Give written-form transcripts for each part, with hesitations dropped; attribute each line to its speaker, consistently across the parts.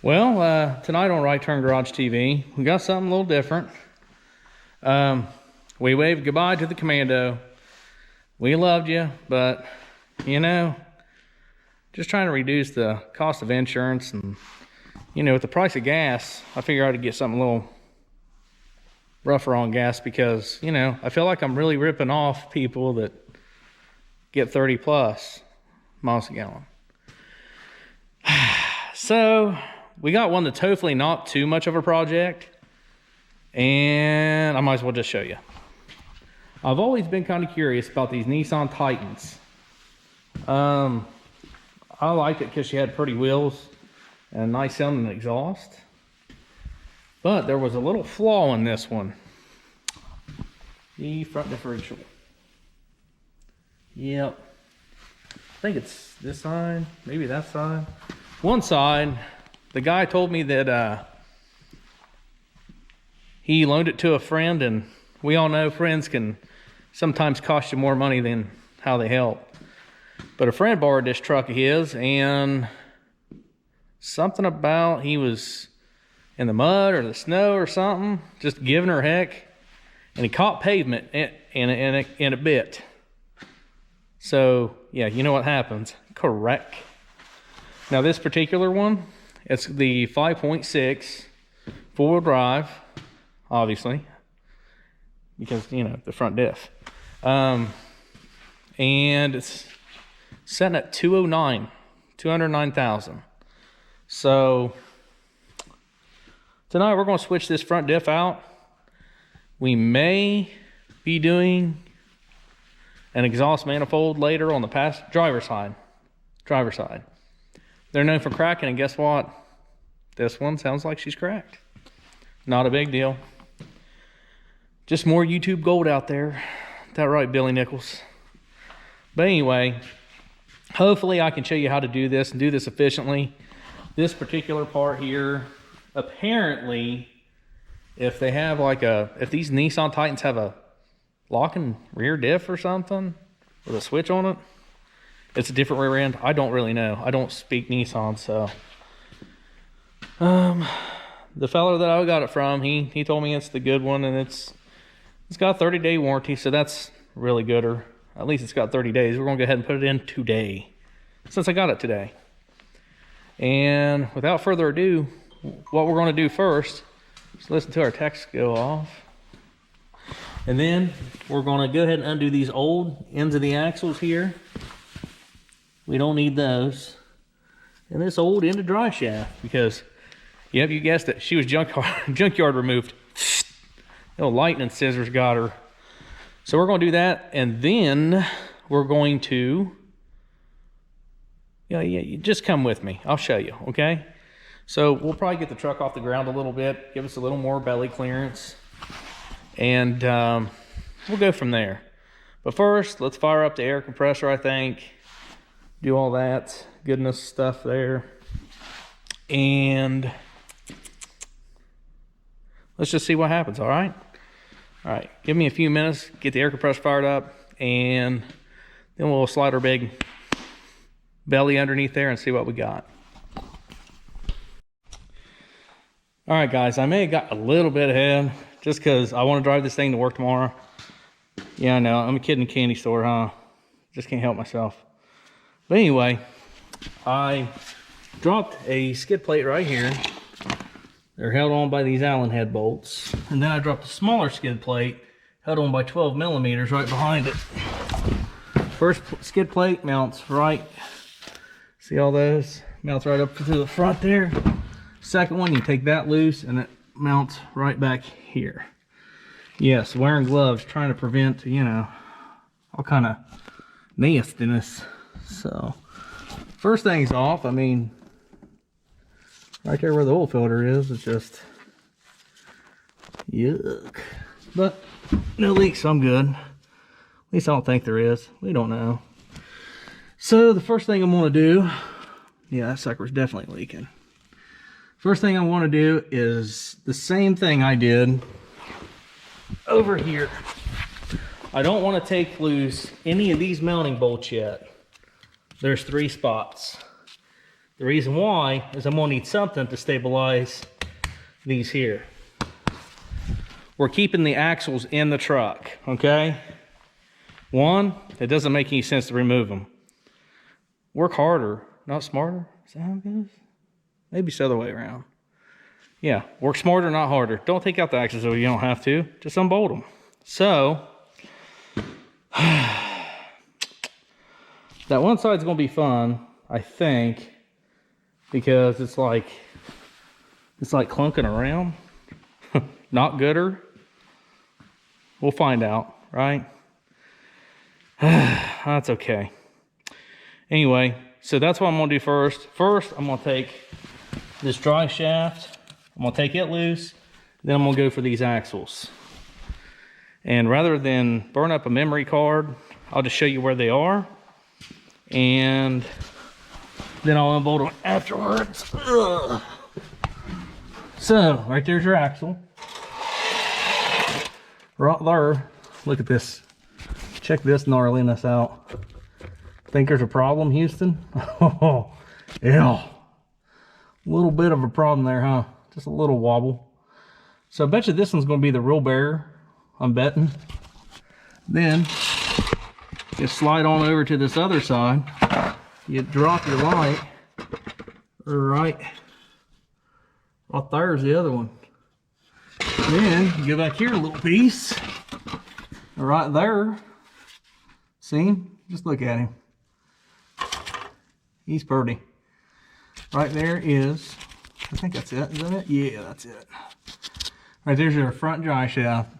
Speaker 1: Tonight on Right Turn Garage TV, we got something a little different. We waved goodbye to the Commando. We loved you, but, you know, just trying to reduce the cost of insurance and, you know, with the price of gas, I figure I ought to get something a little rougher on gas because, you know, I feel like I'm really ripping off people that get 30 plus miles a gallon. So we got one that's hopefully not too much of a project, and I might as well just show you. I've always been kind of curious about these Nissan Titans. I liked it because she had pretty wheels and a nice sounding exhaust, but there was a little flaw in this one. The front differential. Yep. I think it's this side, maybe that side. One side, the guy told me that he loaned it to a friend, and we all know friends can sometimes cost you more money than how they help. But a friend borrowed this truck of his, and something about he was in the mud or the snow or something, just giving her heck, and he caught pavement in a bit. So yeah, you know what happens. Correct. Now this particular one, it's the 5.6 four-wheel drive, obviously, because, you know, the front diff. And it's setting at 209,000. So tonight we're going to switch this front diff out. We may be doing an exhaust manifold later on the driver's side. They're known for cracking, and guess what? This one sounds like she's cracked. Not a big deal. Just more YouTube gold out there. Is that right, Billy Nichols? But anyway, hopefully I can show you how to do this and do this efficiently. This particular part here, apparently, if they have if these Nissan Titans have a locking rear diff or something with a switch on it, it's a different rear end. I don't really know. I don't speak Nissan, so. The fellow that I got it from, he told me it's the good one, and it's got a 30-day warranty, so that's really good, or at least it's got 30 days. We're gonna go ahead and put it in today, since I got it today. And without further ado, what we're gonna do first is listen to our text go off. And then we're gonna go ahead and undo these old ends of the axles here. We don't need those. And this old end of drive shaft, because, yep, you guessed it, she was junkyard removed. The lightning scissors got her. So we're going to do that, and then we're going to, you just come with me. I'll show you, okay? So we'll probably get the truck off the ground a little bit, give us a little more belly clearance, and we'll go from there. But first, let's fire up the air compressor, I think. Do all that goodness stuff there, and let's just see what happens. All right, give me a few minutes, get the air compressor fired up, and then we'll slide our big belly underneath there and see what we got. All right, guys, I may have got a little bit ahead just because I want to drive this thing to work tomorrow. Yeah, I know, I'm a kid in a candy store, huh? Just can't help myself. But anyway, I dropped a skid plate right here. They're held on by these Allen head bolts. And then I dropped a smaller skid plate held on by 12 millimeters right behind it. First skid plate mounts right, see all those? Mounts right up to the front there. Second one, you take that loose and it mounts right back here. Yes, wearing gloves, trying to prevent, you know, all kind of nastiness. So, first thing's off. I mean, right there where the oil filter is, it's just yuck. But no leaks, so I'm good. At least I don't think there is. We don't know. So the first thing I'm gonna do, yeah, that sucker's definitely leaking. First thing I want to do is the same thing I did over here. I don't want to take loose any of these mounting bolts yet. There's 3 spots. The reason why is I'm gonna need something to stabilize these here. We're keeping the axles in the truck, okay? One, it doesn't make any sense to remove them. Work harder, not smarter. Is that how it goes? Maybe it's the other way around. Yeah, work smarter, not harder. Don't take out the axles if you don't have to. Just unbolt them. So, that one side's gonna be fun, I think, because it's like clunking around. Not gooder. We'll find out, right? That's okay. Anyway, so that's what I'm gonna do first. First, I'm gonna take this drive shaft, I'm gonna take it loose, then I'm gonna go for these axles. And rather than burn up a memory card, I'll just show you where they are, and then I'll unbolt them afterwards. Ugh. So, right there's your axle. Right there, look at this. Check this gnarliness out. Think there's a problem, Houston? Oh, yeah. A little bit of a problem there, huh? Just a little wobble. So I bet you this one's gonna be the real bear, I'm betting. Then, you slide on over to this other side. You drop your light. Right there's the other one. Then, you go back here a little piece. Right there. See? Just look at him. He's pretty. Right there is, I think that's it, isn't it? Yeah, that's it. Right there's your front dry shaft.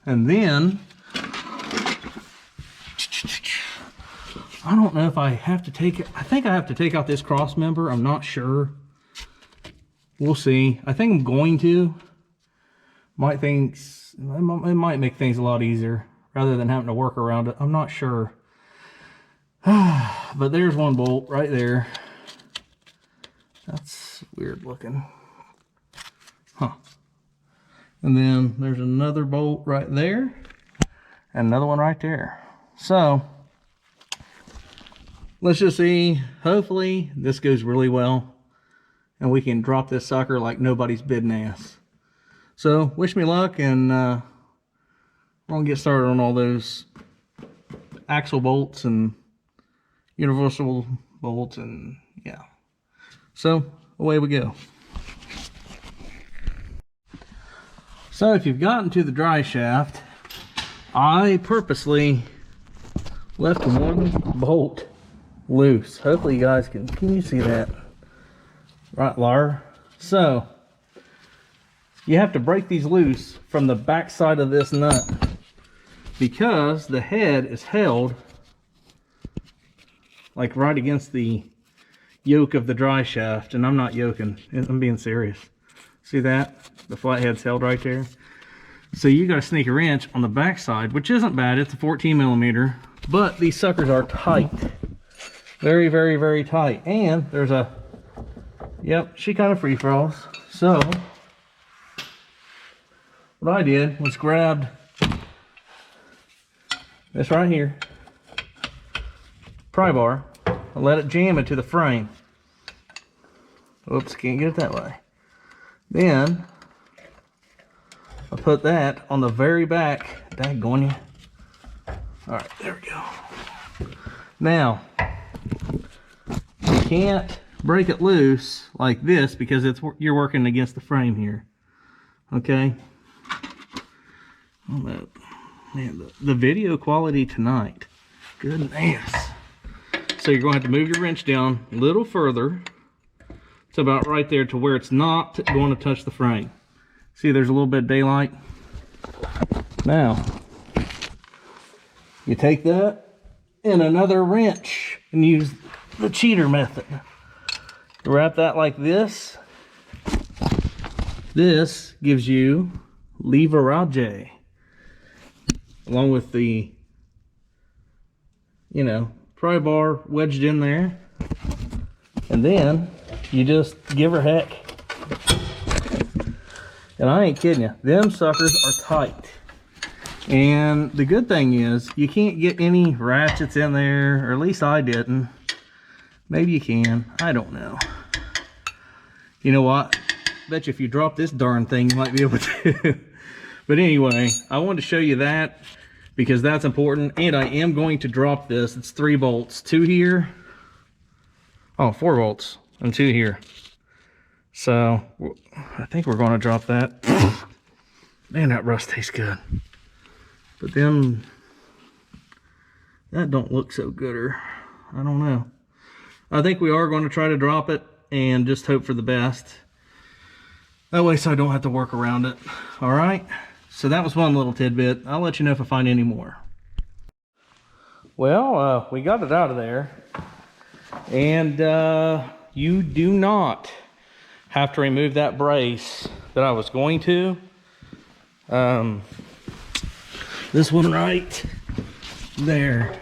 Speaker 1: And then, I don't know if I have to take it. I think I have to take out this cross member. I'm not sure. We'll see. I think I'm going to. It might make things a lot easier rather than having to work around it. I'm not sure. But there's one bolt right there. That's weird looking. Huh. And then there's another bolt right there. And another one right there. So, let's just see. Hopefully, this goes really well. And we can drop this sucker like nobody's bidding ass. So, wish me luck, and we're going to get started on all those axle bolts and universal bolts, and yeah. So, away we go. So, if you've gotten to the dry shaft, I purposely left one bolt loose. Hopefully you guys can you see that? Right there. So, you have to break these loose from the back side of this nut because the head is held like right against the yoke of the dry shaft, and I'm not yoking, I'm being serious. See that? The flathead's held right there. So you got to sneak a wrench on the back side, which isn't bad. It's a 14 millimeter, but these suckers are tight. Very, very, very tight. And there's a, yep, she kind of free falls. So what I did was grabbed this right here, pry bar, and let it jam into the frame. Oops, can't get it that way. Then I put that on the very back. Daggone you. Alright, there we go. Now, you can't break it loose like this because you're working against the frame here. Okay? Oh, man, the video quality tonight. Goodness. So you're going to have to move your wrench down a little further. It's about right there to where it's not going to touch the frame. See, there's a little bit of daylight. Now, you take that and another wrench and use the cheater method. You wrap that like this. This gives you leverage, along with the, pry bar wedged in there. And then you just give her heck. And I ain't kidding you, them suckers are tight. And the good thing is, you can't get any ratchets in there, or at least I didn't. Maybe you can. I don't know. You know what? Bet you if you drop this darn thing, you might be able to. But anyway, I wanted to show you that because that's important. And I am going to drop this. It's 3 bolts. 2 here. Oh, 4 bolts. And 2 here. So, I think we're going to drop that. Man, that rust tastes good. But then, that don't look so gooder. I don't know. I think we are going to try to drop it and just hope for the best. That way so I don't have to work around it. Alright, so that was one little tidbit. I'll let you know if I find any more. Well, we got it out of there. And you do not have to remove that brace that I was going to. This one right there.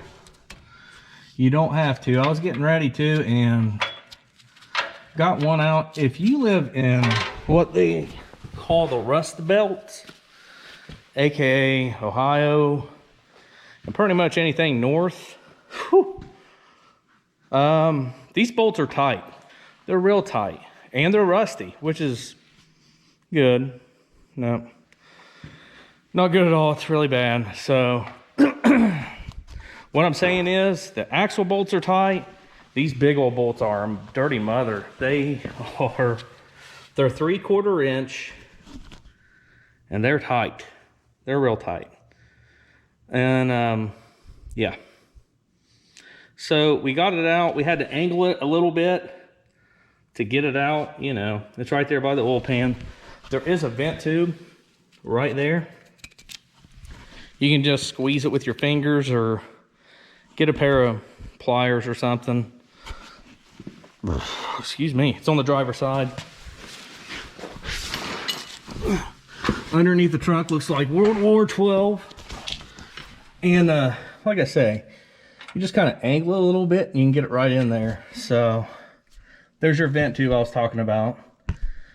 Speaker 1: You don't have to. I was getting ready to and got one out. If you live in what they call the Rust Belt, aka Ohio, and pretty much anything north, whew, these bolts are tight. They're real tight. And they're rusty, which is good. No, not good at all. It's really bad. So what I'm saying is the axle bolts are tight. These big old bolts are dirty mother. They're 3/4 inch and they're tight. They're real tight. And yeah. So we got it out. We had to angle it a little bit to get it out. You know, it's right there by the oil pan. There is a vent tube right there. You can just squeeze it with your fingers or get a pair of pliers or something. Excuse me, it's on the driver's side. Underneath the trunk looks like World War XII. And like I say, you just kind of angle it a little bit and you can get it right in there. So there's your vent tube I was talking about.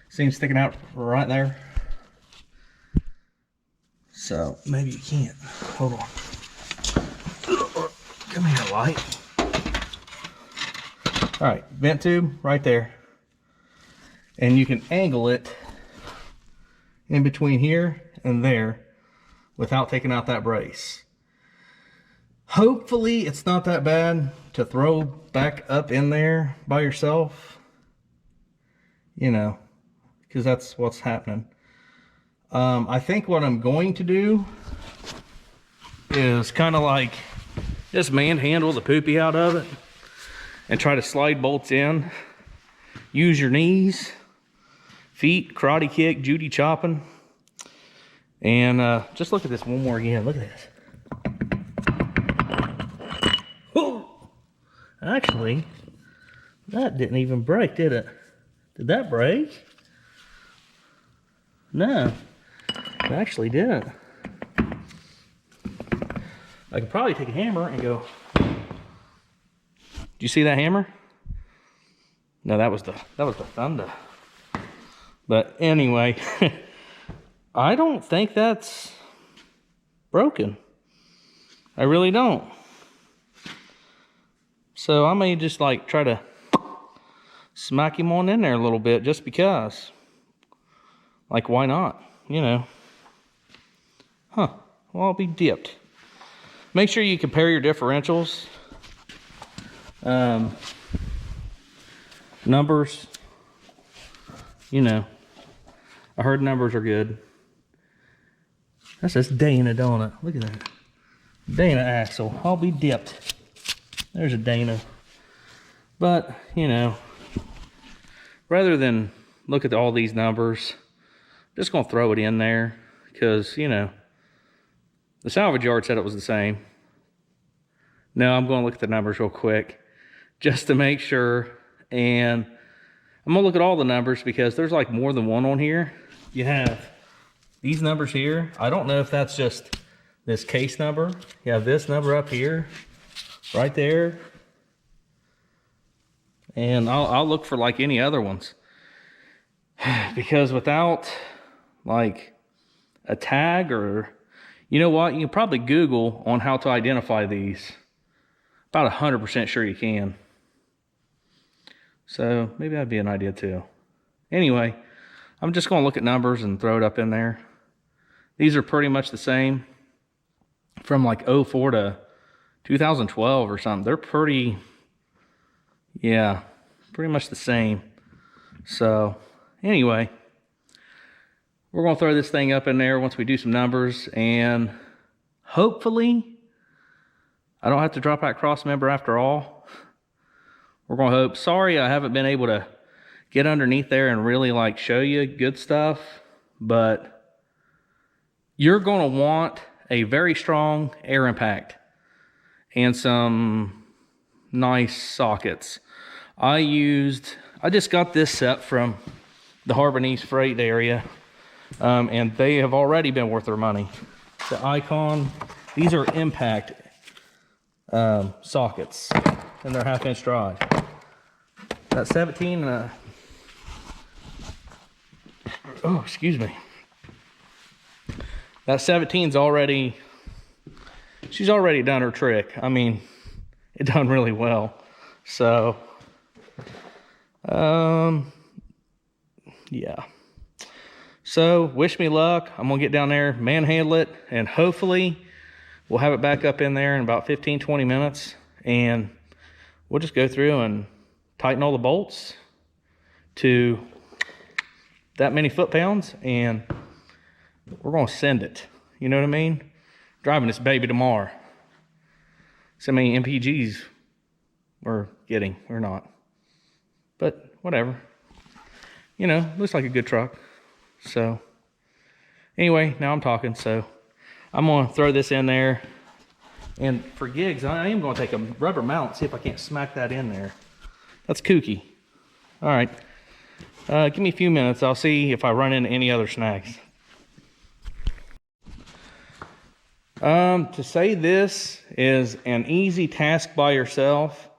Speaker 1: See it sticking out right there? So maybe you can't. Hold on. Come here, light. All right, vent tube right there. And you can angle it in between here and there without taking out that brace. Hopefully it's not that bad to throw back up in there by yourself. You know, because that's what's happening. I think what I'm going to do is kind of like just manhandle the poopy out of it and try to slide bolts in. Use your knees, feet, karate kick, Judy chopping. And just look at this one more again. Look at this. Whoa! Actually, that didn't even break, did it? Did that break? No, it actually didn't. I could probably take a hammer and go. Do you see that hammer? No, that was the thunder. But anyway, I don't think that's broken. I really don't. So I may just like try to smack him on in there a little bit just because. Like, why not? You know. Huh. Well, I'll be dipped. Make sure you compare your differentials. Numbers. You know. I heard numbers are good. That's just Dana, don't it? Look at that. Dana axle. I'll be dipped. There's a Dana. But, you know, rather than look at all these numbers, I'm just going to throw it in there because, you know, the salvage yard said it was the same. Now I'm going to look at the numbers real quick just to make sure. And I'm going to look at all the numbers because there's like more than one on here. You have these numbers here. I don't know if that's just this case number. You have this number up here, right there. And I'll look for like any other ones. Because without like a tag or, you know what, you can probably Google on how to identify these. About 100% sure you can. So maybe that'd be an idea too. Anyway, I'm just going to look at numbers and throw it up in there. These are pretty much the same from like 04 to 2012 or something. They're pretty, yeah, pretty much the same. So anyway, we're going to throw this thing up in there once we do some numbers, and hopefully I don't have to drop that cross member after all. We're going to hope. Sorry I haven't been able to get underneath there and really like show you good stuff, but you're going to want a very strong air impact and some nice sockets. I just got this set from the Harbor East freight area, and they have already been worth their money. The Icon, these are impact sockets, and they're 1/2 inch drive. That 17 oh, excuse me. That 17's already, she's already done her trick. I mean, it done really well. So, yeah. So, wish me luck. I'm gonna get down there, manhandle it, and hopefully we'll have it back up in there in about 15-20 minutes, and we'll just go through and tighten all the bolts to that many foot-pounds, and we're gonna send it. You know what I mean? Driving this baby tomorrow. So many MPGs we're getting, we're not. But whatever. You know, looks like a good truck. So anyway, now I'm talking, so I'm gonna throw this in there. And for gigs, I am gonna take a rubber mount, see if I can't smack that in there. That's kooky. All right, give me a few minutes. I'll see if I run into any other snags. To say this is an easy task by yourself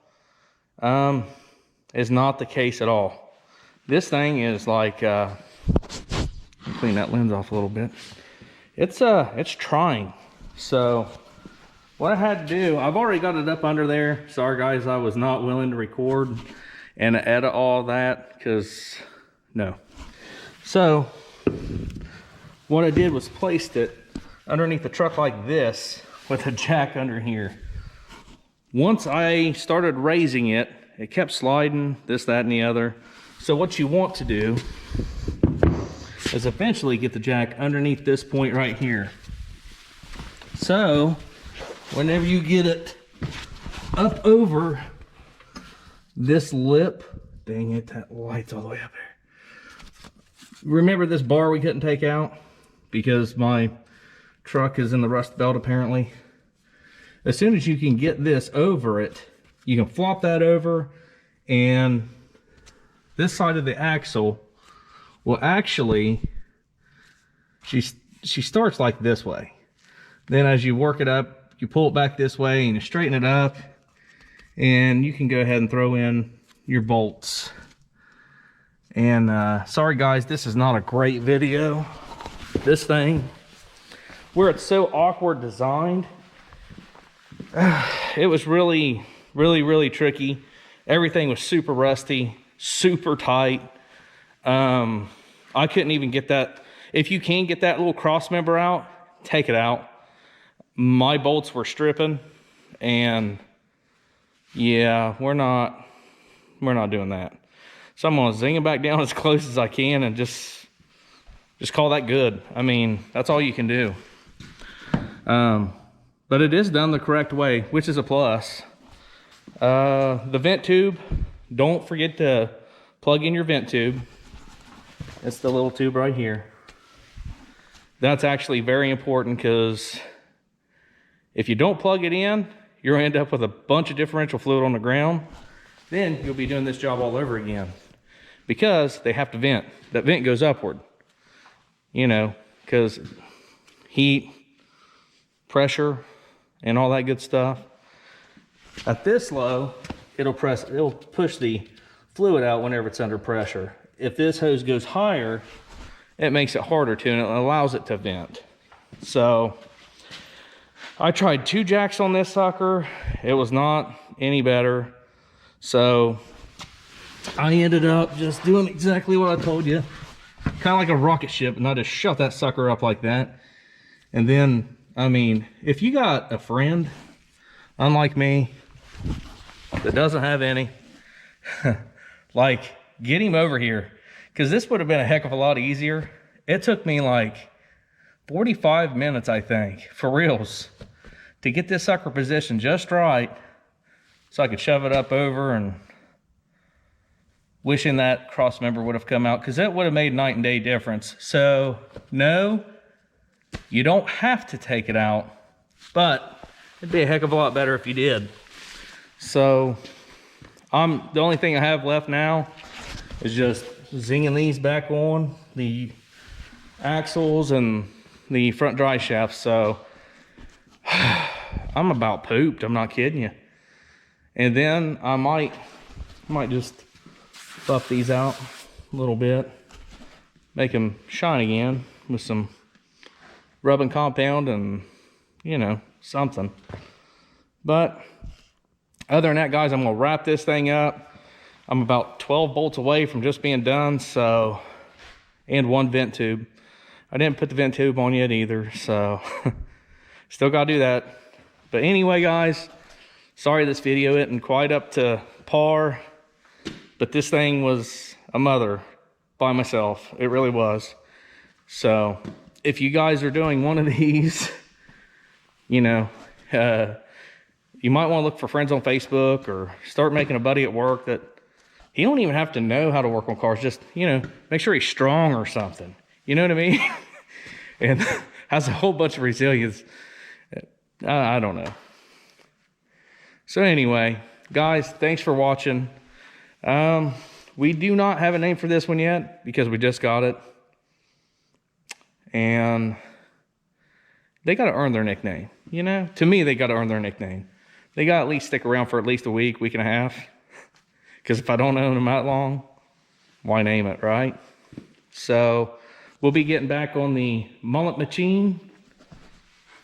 Speaker 1: is not the case at all. This thing is like, clean that lens off a little bit. It's trying. So what I had to do, I've already got it up under there. Sorry guys, I was not willing to record and edit all that, because no. So what I did was placed it underneath the truck like this with a jack under here. Once I started raising it, it kept sliding, this, that, and the other. So what you want to do is eventually get the jack underneath this point right here. So whenever you get it up over this lip, dang it, that light's all the way up there. Remember this bar we couldn't take out because my truck is in the rust belt apparently? As soon as you can get this over it, you can flop that over, and this side of the axle will actually, she starts like this way. Then as you work it up, you pull it back this way and you straighten it up, and you can go ahead and throw in your bolts. And sorry guys, this is not a great video. This thing, where it's so awkward designed, it was really tricky. Everything was super rusty, super tight. I couldn't even get that. If you can get that little cross member out, take it out. My bolts were stripping, and yeah, we're not doing that. So I'm gonna zing it back down as close as I can and just call that good. I mean, that's all you can do. But it is done the correct way, which is a plus. The vent tube, don't forget to plug in your vent tube. It's the little tube right here. That's actually very important, because if you don't plug it in, you'll end up with a bunch of differential fluid on the ground. Then you'll be doing this job all over again, because they have to vent. That vent goes upward, you know, because heat, pressure, and all that good stuff. At this low, it'll push the fluid out whenever it's under pressure. If this hose goes higher, it makes it harder to, and it allows it to vent. So I tried 2 jacks on this sucker. It was not any better. So I ended up just doing exactly what I told you. Kind of like a rocket ship, and I just shut that sucker up like that. And then, I mean, if you got a friend, unlike me, that doesn't have any, like, get him over here. Because this would have been a heck of a lot easier. It took me like 45 minutes, I think, for reals, to get this sucker positioned just right so I could shove it up over, and wishing that cross member would have come out, because that would have made night and day difference. So no, you don't have to take it out, but it'd be a heck of a lot better if you did. So the only thing I have left now is just zinging these back on, the axles and the front drive shaft. So I'm about pooped, I'm not kidding you. And then I might just buff these out a little bit, make them shine again with some rubbing compound and, you know, something. But other than that, guys, I'm gonna wrap this thing up. I'm about 12 bolts away from just being done, so, and one vent tube. I didn't put the vent tube on yet either, so still gotta do that. But anyway, guys, sorry this video isn't quite up to par, but this thing was a mother by myself. It really was. So if you guys are doing one of these, you know, you might want to look for friends on Facebook, or start making a buddy at work that he don't even have to know how to work on cars. Just, you know, make sure he's strong or something. You know what I mean? And has a whole bunch of resilience. I don't know. So anyway, guys, thanks for watching. We do not have a name for this one yet because we just got it. And they got to earn their nickname, you know? To me, they got to earn their nickname. They got to at least stick around for at least a week, week and a half. Because if I don't own them that long, why name it, right? So we'll be getting back on the mullet machine.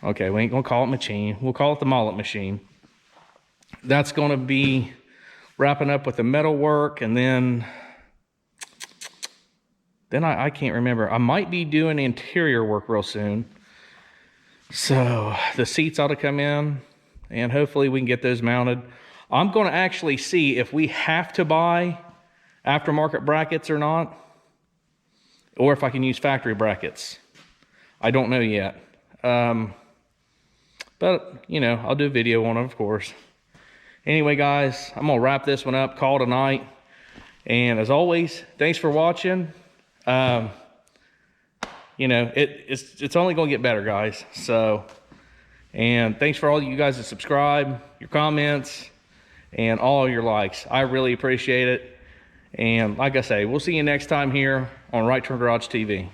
Speaker 1: Okay, we ain't going to call it machine. We'll call it the mullet machine. That's going to be wrapping up with the metal work, and then I can't remember. I might be doing interior work real soon. So the seats ought to come in, and hopefully we can get those mounted. I'm going to actually see if we have to buy aftermarket brackets or not, or if I can use factory brackets. I don't know yet. But, you know, I'll do a video on it, of course. Anyway, guys, I'm going to wrap this one up, call it a night. And as always, thanks for watching. You know, it's only going to get better, guys. So, and thanks for all you guys that subscribe, your comments, and all your likes. I really appreciate it. And like I say, we'll see you next time here on Right Turn Garage TV.